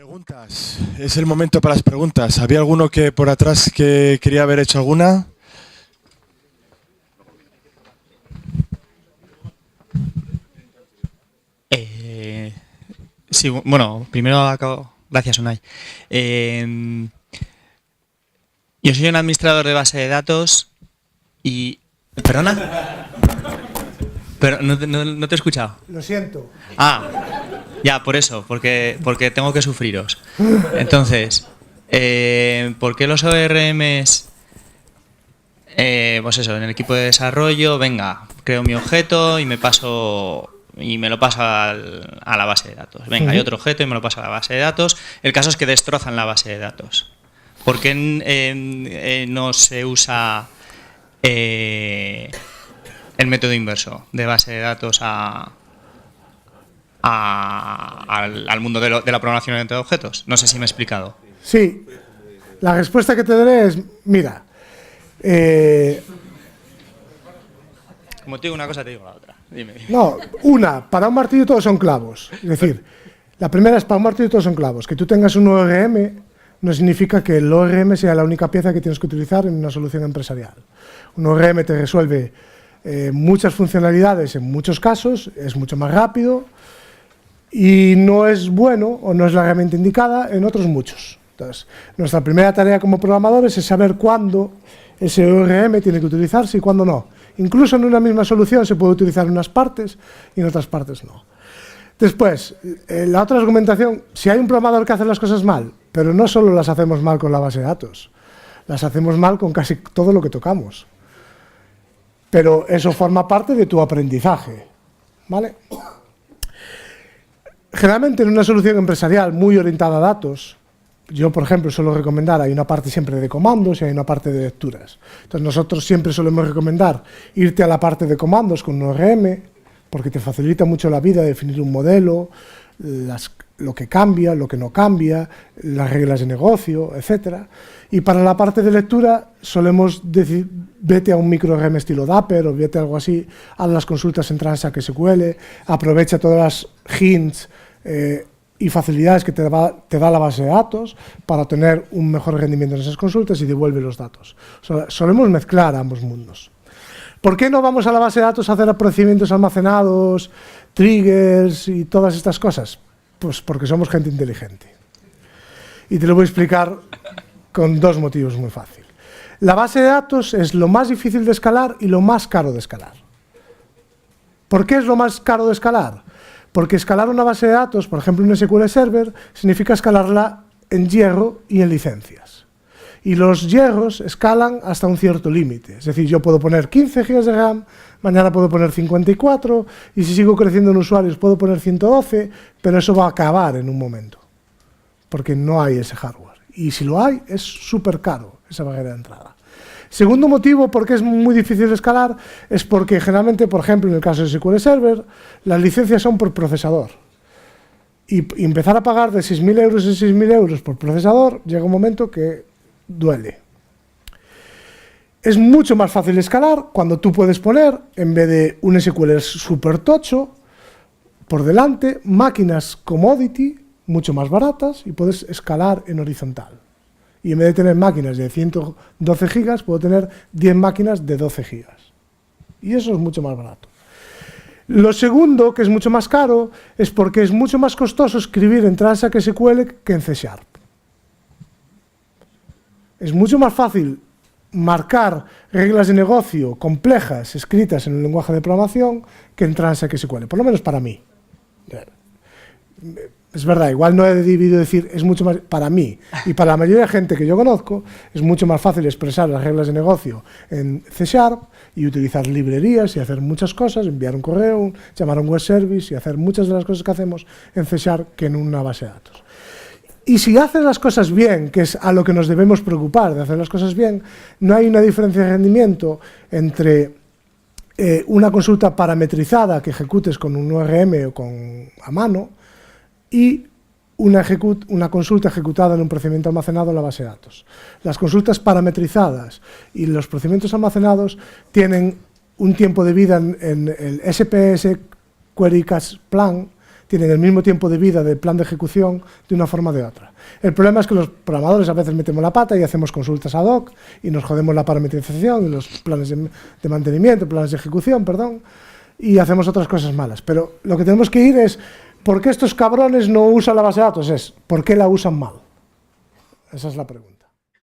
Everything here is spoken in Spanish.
Preguntas. Es el momento para las preguntas. ¿Había alguno que por atrás que quería haber hecho alguna? Sí, bueno, primero acabo. Gracias, Unai. Yo soy un administrador de base de datos y... ¿Perdona? Pero no te he escuchado. Lo siento. Ah, ya, por eso, porque tengo que sufriros. Entonces, ¿por qué los ORMs, pues eso, en el equipo de desarrollo, venga, creo mi objeto y me lo paso a la base de datos? Venga, hay otro objeto y me lo paso a la base de datos. El caso es que destrozan la base de datos. ¿Por qué no se usa el método inverso de base de datos al mundo de la programación orientada a objetos? No sé si me he explicado. Sí, la respuesta que te daré es, mira, Como te digo una cosa, te digo la otra. Dime. no, para un martillo todos son clavos. Es decir, la primera es para un martillo todos son clavos. Que tú tengas un ORM no significa que el ORM sea la única pieza que tienes que utilizar en una solución empresarial. Un ORM te resuelve muchas funcionalidades en muchos casos, es mucho más rápido y no es bueno o no es la herramienta indicada en otros muchos. Entonces, nuestra primera tarea como programadores es saber cuándo ese ORM tiene que utilizarse y cuándo no. Incluso en una misma solución se puede utilizar en unas partes y en otras partes no. Después, la otra argumentación, si hay un programador que hace las cosas mal, pero no solo las hacemos mal con la base de datos, las hacemos mal con casi todo lo que tocamos. Pero eso forma parte de tu aprendizaje, ¿vale? Generalmente en una solución empresarial muy orientada a datos, yo, por ejemplo, suelo recomendar, hay una parte siempre de comandos y hay una parte de lecturas. Entonces nosotros siempre solemos recomendar irte a la parte de comandos con un ORM, porque te facilita mucho la vida definir un modelo, lo que cambia, lo que no cambia, las reglas de negocio, etc. Y para la parte de lectura solemos decir, vete a un micro ORM estilo Dapper o vete a algo así, haz las consultas en Transact SQL, aprovecha todas las hints y facilidades que te da la base de datos para tener un mejor rendimiento en esas consultas y devuelve los datos. Solemos mezclar ambos mundos. ¿Por qué no vamos a la base de datos a hacer procedimientos almacenados, triggers y todas estas cosas? Pues porque somos gente inteligente. Y te lo voy a explicar con dos motivos muy fáciles. La base de datos es lo más difícil de escalar y lo más caro de escalar. ¿Por qué es lo más caro de escalar? Porque escalar una base de datos, por ejemplo un SQL Server, significa escalarla en hierro y en licencias. Y los hierros escalan hasta un cierto límite. Es decir, yo puedo poner 15 GB de RAM, mañana puedo poner 54, y si sigo creciendo en usuarios puedo poner 112, pero eso va a acabar en un momento, porque no hay ese hardware. Y si lo hay, es súper caro esa barrera de entrada. Segundo motivo por qué es muy difícil de escalar es porque generalmente, por ejemplo, en el caso de SQL Server, las licencias son por procesador. Y empezar a pagar de 6.000 euros en 6.000 euros por procesador, llega un momento que duele. Es mucho más fácil escalar cuando tú puedes poner, en vez de un SQL super tocho, por delante, máquinas commodity, mucho más baratas, y puedes escalar en horizontal. Y en vez de tener máquinas de 112 gigas, puedo tener 10 máquinas de 12 gigas. Y eso es mucho más barato. Lo segundo, que es mucho más caro, es porque es mucho más costoso escribir en Transact SQL que en C#. Es mucho más fácil marcar reglas de negocio complejas escritas en un lenguaje de programación que en Transact SQL, por lo menos para mí. Es verdad, igual no he debido decir, es mucho más, para mí y para la mayoría de gente que yo conozco, es mucho más fácil expresar las reglas de negocio en C# y utilizar librerías y hacer muchas cosas, enviar un correo, llamar a un web service y hacer muchas de las cosas que hacemos en C# que en una base de datos. Y si haces las cosas bien, que es a lo que nos debemos preocupar, de hacer las cosas bien, no hay una diferencia de rendimiento entre una consulta parametrizada que ejecutes con un ORM o a mano y una consulta ejecutada en un procedimiento almacenado en la base de datos. Las consultas parametrizadas y los procedimientos almacenados tienen un tiempo de vida en el SPS Query Cache Plan tienen el mismo tiempo de vida del plan de ejecución de una forma o de otra. El problema es que los programadores a veces metemos la pata y hacemos consultas ad hoc y nos jodemos la parametrización y los planes de mantenimiento, planes de ejecución, perdón, y hacemos otras cosas malas. Pero lo que tenemos que ir es, ¿por qué estos cabrones no usan la base de datos? Es, ¿por qué la usan mal? Esa es la pregunta.